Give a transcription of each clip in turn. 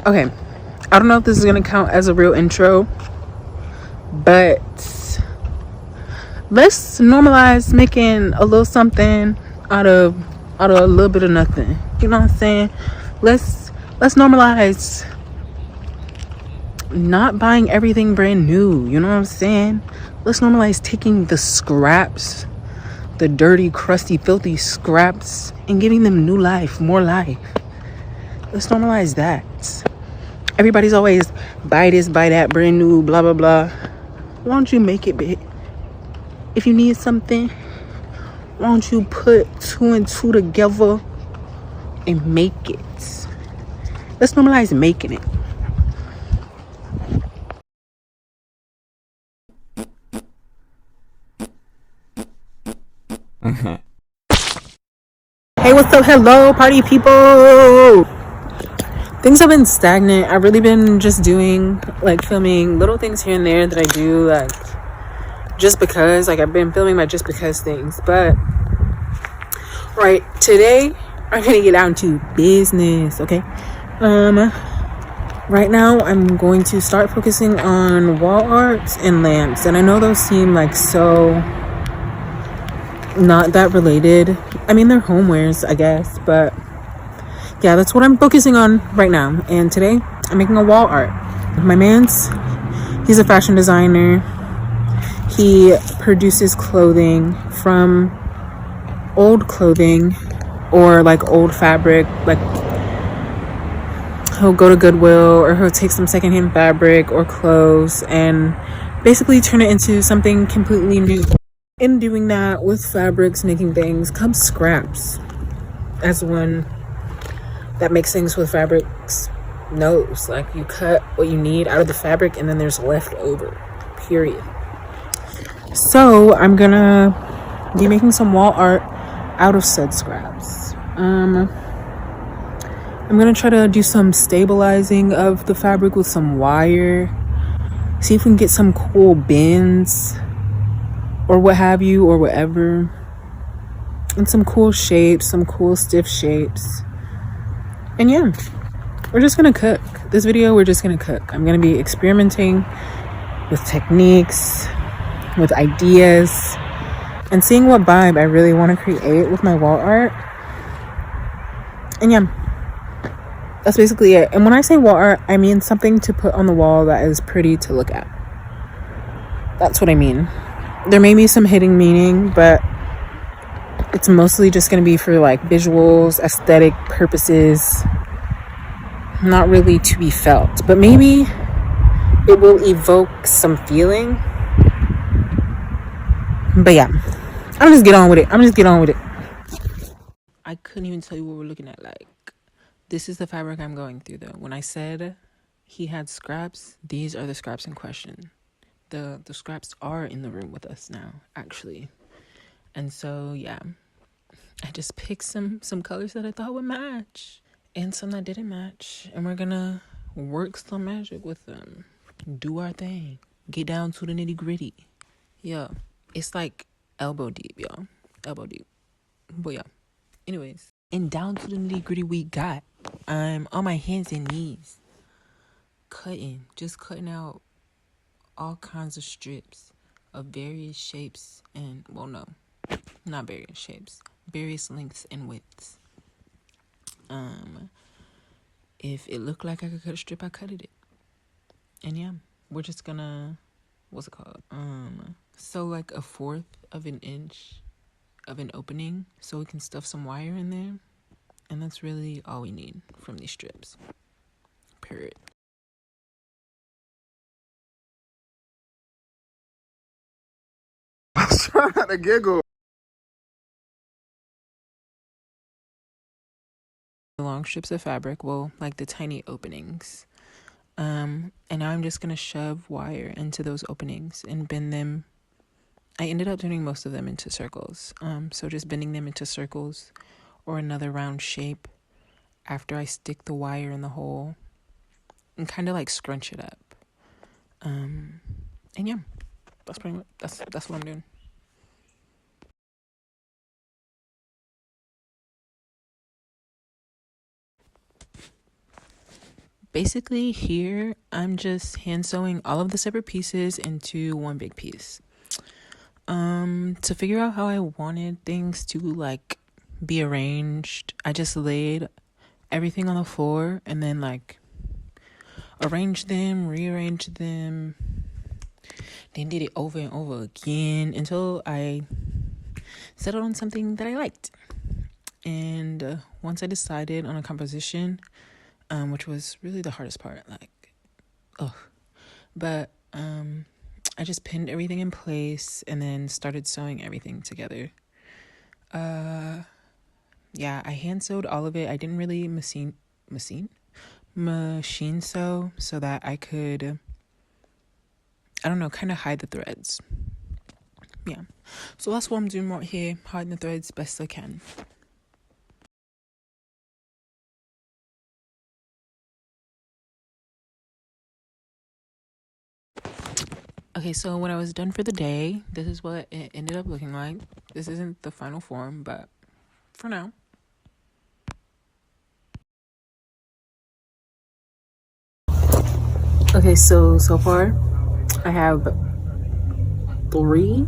Okay, I don't know if this is gonna count as a real intro, but let's normalize making a little something out of a little bit of nothing. You know what I'm saying? Let's normalize not buying everything brand new. You know what I'm saying? Let's normalize taking the scraps, the dirty, crusty, filthy scraps, and giving them new life, more life. Let's normalize that. Everybody's always buy this, buy that, brand new, blah blah blah. Why don't you make it big? If you need something, why don't you put 2 and 2 together and make it? Let's normalize making it. Hey, what's up? Hello, party people. Things have been stagnant. I've really been just doing, like, filming little things here and there that I do, like, just because. Like, I've been filming my just because things. But, right, today, I'm going to get down to business, okay? Right now, I'm going to start focusing on wall art and lamps. And I know those seem, like, so not that related. I mean, they're homewares, I guess, but yeah, that's what I'm focusing on right now. And today I'm making a wall art. My man's, he's a fashion designer. He produces clothing from old clothing or like old fabric. Like, he'll go to Goodwill or he'll take some secondhand fabric or clothes and basically turn it into something completely new. In doing that with fabrics, making things, comes scraps. As one that makes things with fabrics knows, like, you cut what you need out of the fabric and then there's leftover, period. So I'm gonna be making some wall art out of said scraps. I'm gonna try to do some stabilizing of the fabric with some wire, see if we can get some cool bends or what have you, or whatever, and some cool shapes, some cool stiff shapes. And yeah, we're just gonna cook. This video, we're just gonna cook. I'm gonna be experimenting with techniques, with ideas, and seeing what vibe I really want to create with my wall art. And yeah, that's basically it. And when I say wall art, I mean something to put on the wall that is pretty to look at. That's what I mean. There may be some hidden meaning, but it's mostly just going to be for like visuals, aesthetic purposes, not really to be felt, but maybe it will evoke some feeling. But yeah, I'm just get on with it. I couldn't even tell you what we're looking at. Like, this is the fabric I'm going through though. When I said he had scraps, these are the scraps in question. The scraps are in the room with us now, actually. And so yeah, I just picked some colors that I thought would match and some that didn't match, and we're gonna work some magic with them, do our thing, get down to the nitty gritty. Yeah, it's like elbow deep, y'all, elbow deep. But yeah, anyways, and down to the nitty gritty we got. I'm on my hands and knees just cutting out all kinds of strips of various shapes and, well, no, not various shapes, various lengths and widths. If it looked like I could cut a strip, I cut it. And yeah, we're just gonna, what's it called? So like 1/4 of an inch of an opening so we can stuff some wire in there. And that's really all we need from these strips. Period. I was trying not to giggle. Long strips of fabric, well, like the tiny openings. And now I'm just gonna shove wire into those openings and bend them. I ended up turning most of them into circles. So just bending them into circles or another round shape after I stick the wire in the hole and kind of like scrunch it up. And yeah, that's pretty much, that's what I'm doing. Basically here I'm just hand sewing all of the separate pieces into one big piece. To figure out how I wanted things to like be arranged, I just laid everything on the floor and then like arranged them, rearranged them, then did it over and over again until I settled on something that I liked. And once I decided on a composition, which was really the hardest part, but I just pinned everything in place and then started sewing everything together. I hand sewed all of it. I didn't really machine sew so that I could, kind of hide the threads. Yeah, so that's what I'm doing right here, hiding the threads best I can. Okay, so when I was done for the day, this is what it ended up looking like. This isn't the final form, but for now. Okay, so far I have 3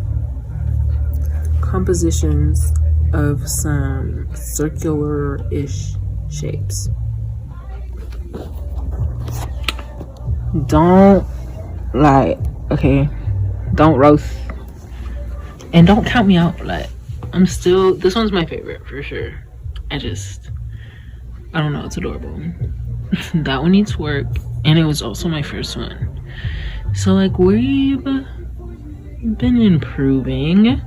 compositions of some circular-ish shapes. Don't roast and don't count me out. Like, this one's my favorite for sure. I don't know, it's adorable. That one needs work, and it was also my first one, so like we've been improving.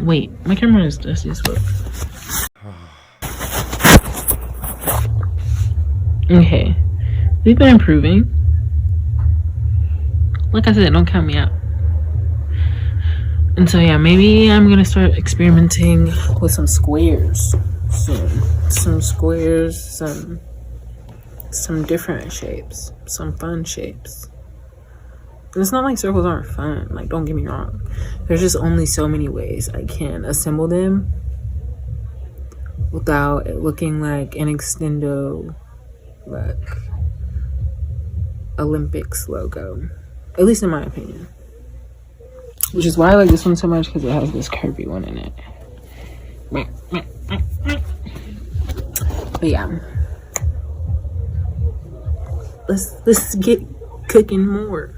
Wait, my camera is dusty as well. Okay, we've been improving. Like I said, don't count me out. And so yeah, maybe I'm gonna start experimenting with some squares soon. Some squares, some different shapes, some fun shapes. And it's not like circles aren't fun, like, don't get me wrong. There's just only so many ways I can assemble them without it looking like an extendo, like, Olympics logo. At least in my opinion. Which is why I like this one so much, because it has this curvy one in it. But yeah. Let's get cooking more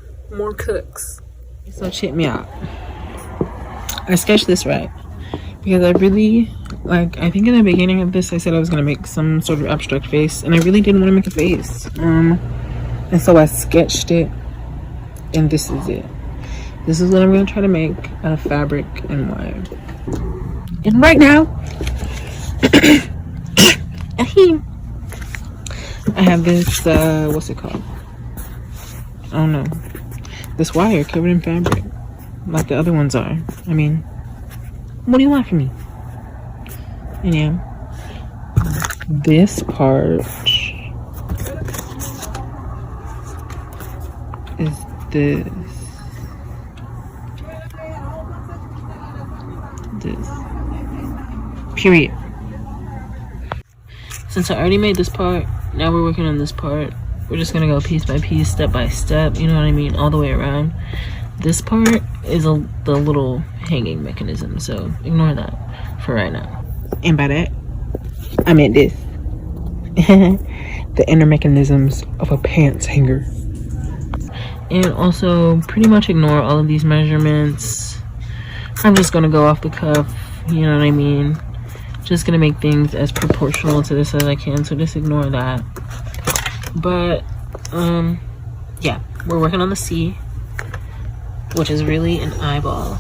cooks. So check me out. I sketched this right because I really I think in the beginning of this I said I was gonna make some sort of abstract face, and I really didn't want to make a face. And so I sketched it, and this is it. This is what I'm gonna try to make out of fabric and wire. And right now I have this what's it called? I don't know. This wire covered in fabric, like the other ones are. I mean, what do you want from me? And yeah, this part is this. Period. Since I already made this part, now we're working on this part. We're just gonna go piece by piece, step by step, you know what I mean, all the way around. This part is the little hanging mechanism, so ignore that for right now. And by that, I meant this. The inner mechanisms of a pants hanger. And also pretty much ignore all of these measurements. I'm just gonna go off the cuff, you know what I mean? Just gonna make things as proportional to this as I can, so just ignore that. But yeah, we're working on the C, which is really an eyeball.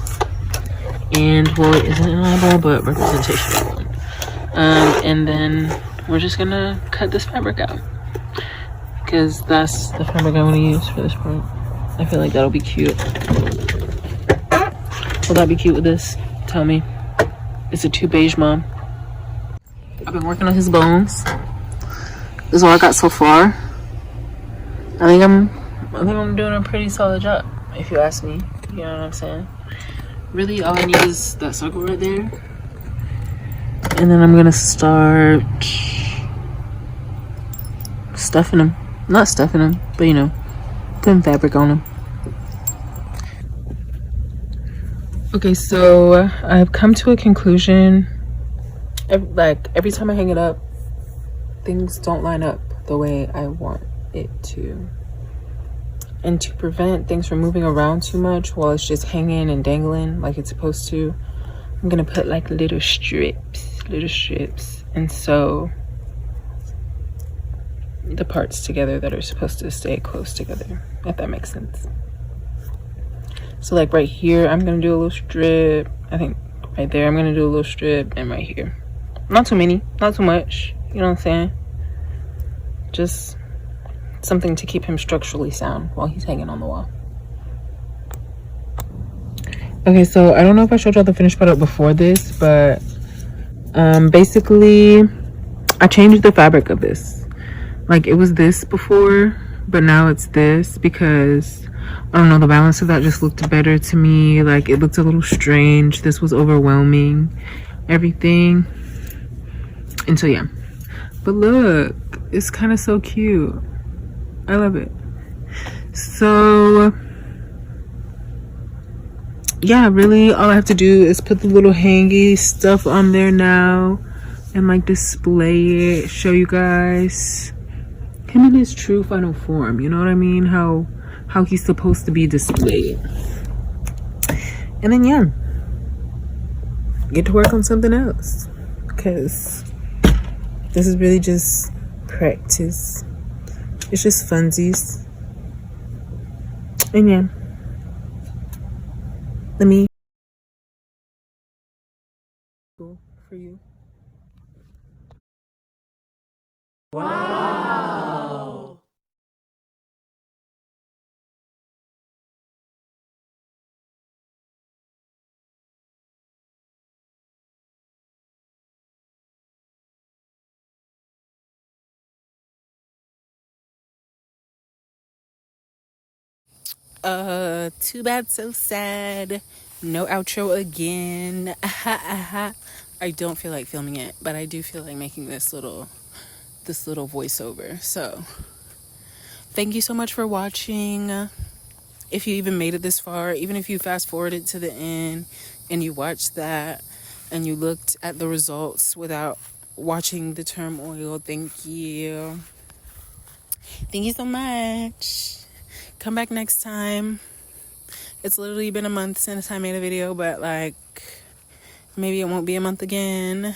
And well, it isn't an eyeball, but representation of one. And then we're just gonna cut this fabric out, because that's the fabric I want to use for this part. I feel like that'll be cute. Will that be cute with this? Tell me. It's a too beige, mom. I've been working on his bones. This is what I got so far. I think I'm doing a pretty solid job, if you ask me. You know what I'm saying? Really, all I need is that circle right there. And then I'm gonna start stuffing them. Not stuffing them, but you know, putting fabric on them. Okay, so I've come to a conclusion. Every time I hang it up, things don't line up the way I want it to. And to prevent things from moving around too much while it's just hanging and dangling like it's supposed to, I'm gonna put like little strips, and sew the parts together that are supposed to stay close together, if that makes sense. So like right here, I'm gonna do a little strip. I think right there, I'm gonna do a little strip, and right here. Not too many, not too much, you know what I'm saying? Just something to keep him structurally sound while he's hanging on the wall. Okay, so I don't know if I showed y'all the finished product before this, but basically I changed the fabric of this. Like, it was this before, but now it's this because I don't know, the balance of that just looked better to me. Like, it looked a little strange. This was overwhelming everything. And so yeah, but look, it's kind of so cute. I love it. So yeah, really all I have to do is put the little hangy stuff on there now and like display it, show you guys him in his true final form, you know what I mean, how he's supposed to be displayed. And then yeah, get to work on something else, because this is really just practice. It's just funsies. And yeah, let me go for you. Wow! Too bad, so sad. No outro again. I don't feel like filming it, but I do feel like making this little voiceover. So thank you so much for watching. If you even made it this far, even if you fast forwarded to the end and you watched that and you looked at the results without watching the turmoil, thank you. Thank you so much. Come back next time. It's literally been a month since I made a video, but like, maybe it won't be a month again.